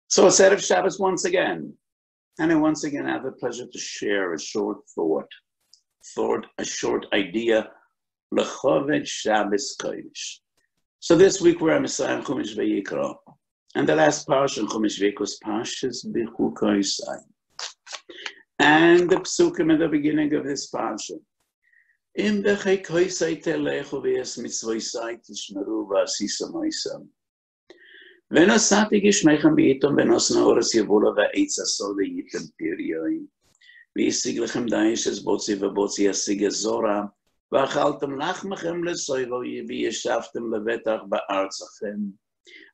So a set of Shabbos once again. And I once again have the pleasure to share a short thought, a short idea, Lechoved Shabbos Kodesh. So this week we're on Messiah Chumash Vayikra. And the last Parsha in Chumash Vayikra was Parshat Bechukotai. And the psukim at the beginning of this Parsha. Im bechukotai telechu v'es mitzvosai tishmeru v'asisa moisam. V'nosati gishmechem b'itom v'nosna oras yavula v'eitz asoda yitem piryoim. V'yisig lechem daishes botzi v'botzi yasig azora. V'achaltem lachmechem lesoivo v'yeshavtem levetach ba'arzachem.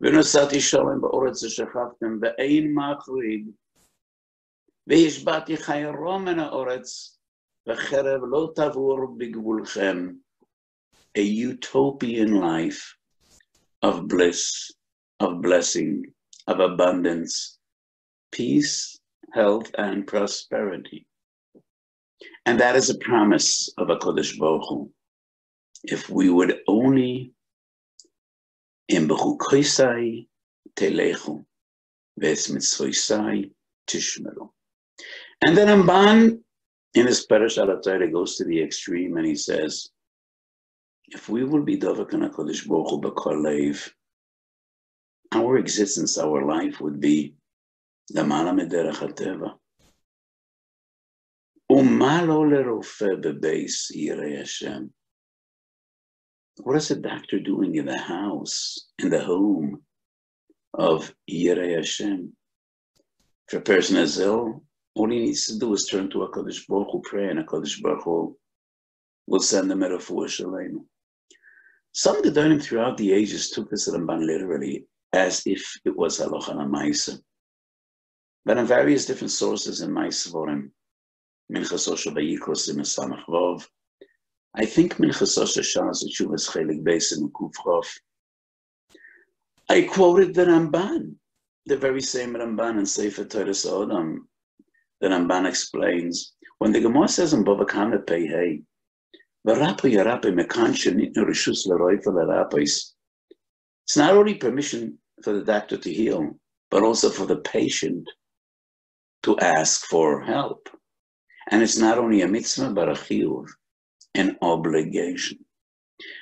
V'nosati sholem ba'oretz shechavtem v'ein machrid. V'yishbati chayrom en ha'oretz. V'cherev lo tavur b'gvulchem. A utopian life of bliss, of blessing, of abundance, peace, health, and prosperity. And that is a promise of HaKadosh Baruch Hu. If we would only im bechukotai telechu v'es mitzvosai tishmeru. And then Ramban, in his Parshat Behar goes to the extreme and he says, if we will be dovek on HaKadosh Baruch Hu b'kol leiv, our existence, our life would be למעלה מדרך הטבע. ומה לא לרופא בבייס יראי השם? What is a doctor doing in the house, in the home of Yirei Hashem? If a person is ill, all he needs to do is turn to HaKadosh Baruch Hu, pray, and HaKadosh Baruch Hu will send him a refuah shalem. Some Gedolim throughout the ages took this Ramban literally, as if it was halacha l'maisa. But in various different sources in Weiss Vorim, Minchas Osher Vayikros in Mesamach Vov, I think Minchas Osher Shas Tshuvas Chelik Beis in Kuf Chof, I quoted the Ramban, the very same Ramban in Sefer Toras Odam. The Ramban explains, when the Gemara says in Bava Kama Pei Hey, V'rapo yarape mekanshe nitnu rishus l'roifa l'rapos. It's not only permission for the doctor to heal, but also for the patient to ask for help. And it's not only a mitzvah, but a chiyuv, an obligation.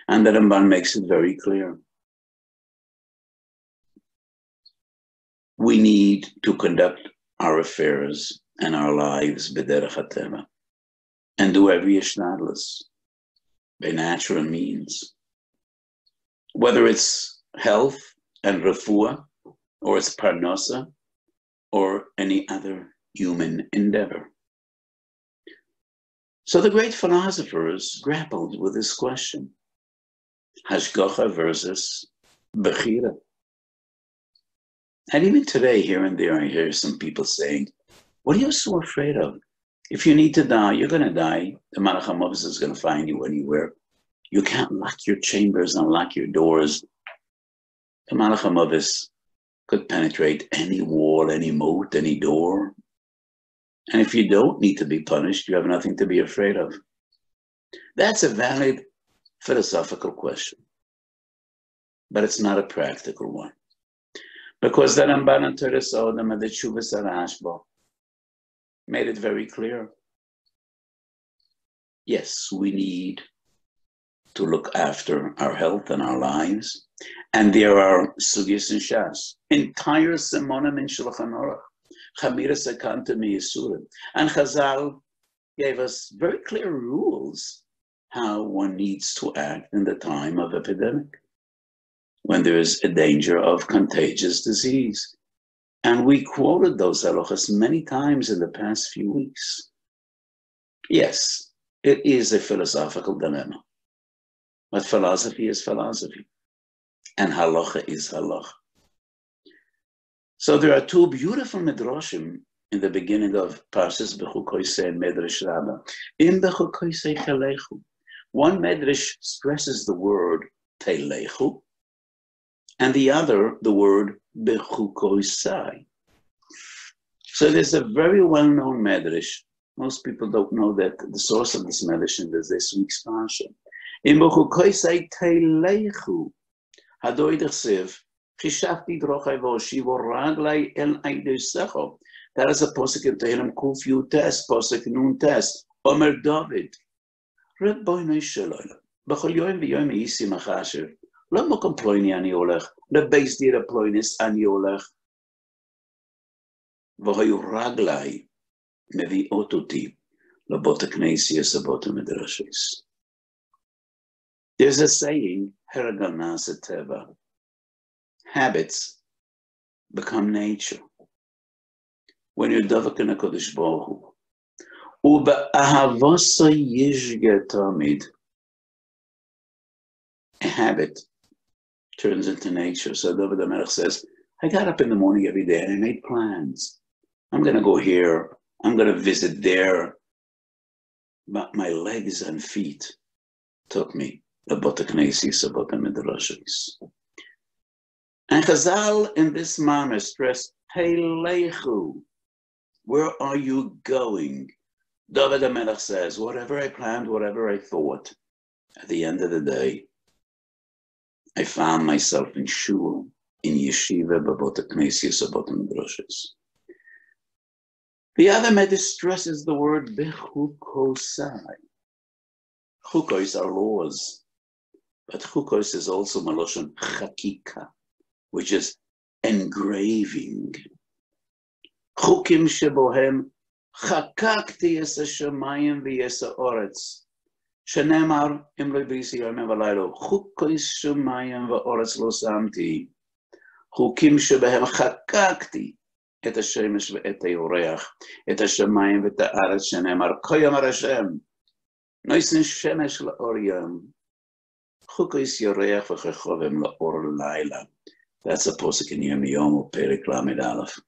And the Ramban makes it very clear. We need to conduct our affairs and our lives b'derech hateva, and do every ishnadlus by natural means. Whether it's health and refuah, or it's parnasa, or any other human endeavor. So the great philosophers grappled with this question. Hashgacha versus Bechira. And even today, here and there, I hear some people saying, what are you so afraid of? If you need to die, you're going to die. The Malach HaMavis is going to find you anywhere. You can't lock your chambers and lock your doors. The Malach HaMavis could penetrate any wall, any moat, any door. And if you don't need to be punished, you have nothing to be afraid of. That's a valid philosophical question. But it's not a practical one. Because the Ramban and Toras Odam and the Tshuvas HaRashba made it very clear. Yes, we need to look after our health and our lives. And there are sugyas and shas, entire simonim in Shulchan Aruch, Chamiras Akanta Miyasurim. And Chazal gave us very clear rules how one needs to act in the time of epidemic, when there is a danger of contagious disease. And we quoted those halachas many times in the past few weeks. Yes, it is a philosophical dilemma. But philosophy is philosophy. And halacha is halacha. So there are two beautiful midrashim in the beginning of Parshat Bechukotai and Medrash Rabbah. In Bechukotai telechu. One medrash stresses the word telechu, and the other, the word Bechukotai. So there's a very well-known medrash. Most people don't know that the source of this medrash is this week's Parsha. In Bechukotai telechu, hadoy d'chsev, Chishafti drochai v'oshivo raglai el aidesecho. That is a posuk in Tehillim Kuf Yutes, posuk Nun Tes. Omer David. Reb boinoi sheloila. B'chol yoim v'yoim eisi machasher. לא מקום פלויני אני הולך, לבייס דיר הפלויניס אני הולך, והיו רגלי מביאות אותי לבית הכנסייס לבית המדרשייס. There's a saying, הרגל נעשה טבע. Habits become nature. When you're דבק עם הקדוש ברוך הוא, ובאהבתו ישגה תמיד, a habit turns into nature. So David HaMelech says, I got up in the morning every day and I made plans. I'm going to go here. I'm going to visit there. But my legs and feet took me. And Chazal in this manner stress, Heilechu, where are you going? David HaMelech says, whatever I planned, whatever I thought, at the end of the day, I found myself in shul, in yeshiva, b'bot knesiyos, b'bot midrashos. The other medrash stresses the word bechukosai. Chukos are laws, but chukos is also maloshon chakika, which is engraving. Chukim shebohem chakakti es hashamayim v'es ha'oretz. שנאמר, אם לא בריסי יומם ולילה, חוקי שמיים ואורץ לא שמתי, חוקים שבהם חקקתי את השמש ואת הירח, את השמיים ואת הארץ, שנאמר, כה יאמר השם, נויסן שמש לאור יום, חוקי ירח וכחובם לאור לילה. That's a posuk in Yom Perek Lamed Aleph.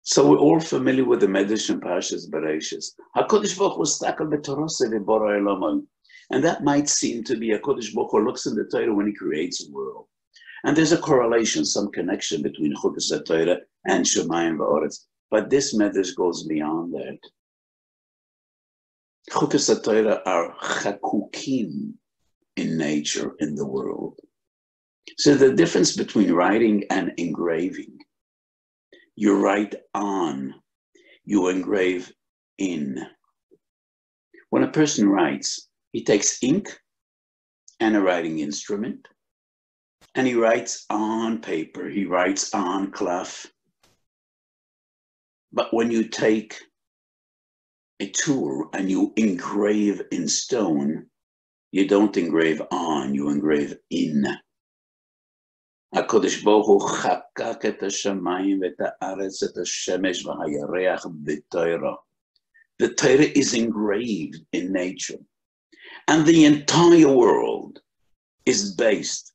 So we're all familiar with the Medrash and Parshas Bereshis. HaKadosh Baruch Hu stakel b'toroseh v'borei olamim. And that might seem to be HaKadosh Baruch Hu looks in the Torah when he creates a world. And there's a correlation, some connection between Chukas HaTorah and Shemayim v'Oretz. But this Medrash goes beyond that. Chukas HaTorah are chakukim in nature, in the world. So the difference between writing and engraving. You write on, you engrave in. When a person writes, he takes ink and a writing instrument, and he writes on paper, he writes on cloth. But when you take a tool and you engrave in stone, you don't engrave on, you engrave in. הקדוש ברוך הוא חקק את השמיים ואת הארץ, את השמש והירח בתורה. The Torah is engraved in nature. And the entire world is based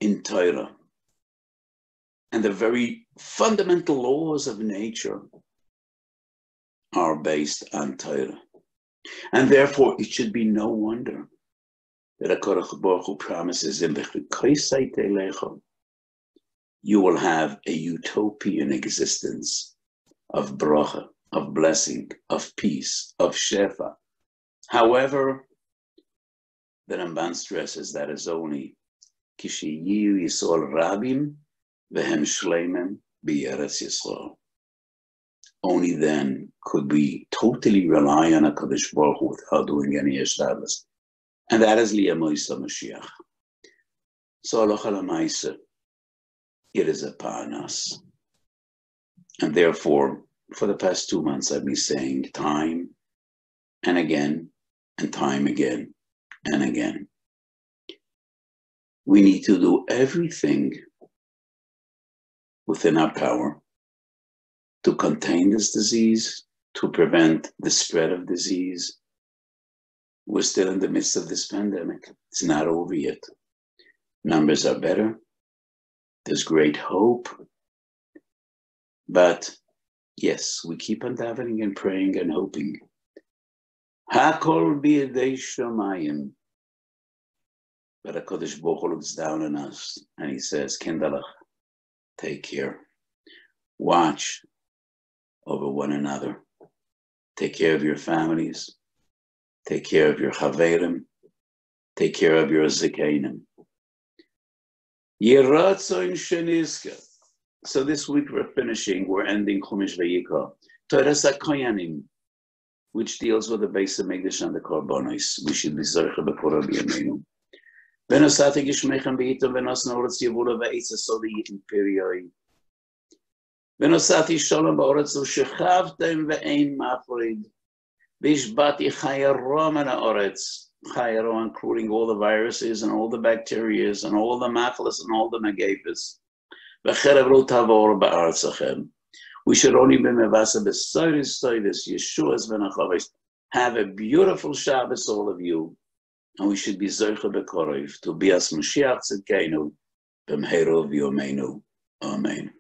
in Torah. And the very fundamental laws of nature are based on Torah. And therefore, it should be no wonder that HaKadosh Baruch Hu promises him, you will have a utopian existence of bracha, of blessing, of peace, of shefa. However, the Ramban stresses that is only kishiyu yisol rabim vehem shleimim b'yeretz Yisrael. Only then could we totally rely on HaKadosh Baruch Hu without doing any ishtadlus. And that is Liya Moisa Mashiach. So Aloha Lamaisa, it is upon us. And therefore, for the past 2 months, I've been saying time and again, and time again, and again. We need to do everything within our power to contain this disease, to prevent the spread of disease. We're still in the midst of this pandemic. It's not over yet. Numbers are better. There's great hope. But yes, we keep on davening and praying and hoping. Hakol b'yedei shamayim. But HaKadosh Baruch Hu looks down on us and he says, Kindalach, take care. Watch over one another. Take care of your families. Take care of your chaverim. Take care of your zikainim. Yeratzon shenizka. So this week we're ending Chumash Vayikra. Toras HaKoyanim, which deals with the base of Mikdash and the Korbanos. We should be Zorcha B'Korah B'Yameinu. V'nosati Gishmechem B'Yitom V'nos Noretz Yevula V'Eitz Asodi Yitim Perioi. V'nosati Shalom Ba'oretz U'Shechavtem V'Ein Mafrid. V'Ishbati Chayarom and Ha'oretz. Chayarom, including all the viruses and all the bacteria and all the machlas and all the megapes. V'cherev lo tavor ba'aretzachem. We should only be mevasa b'soiris soiris Yeshua's v'nachavis. Have a beautiful Shabbos, all of you, and we should be zoche b'korov to be as Mashiach tzedkeinu b'mheirov yomeinu. Amen.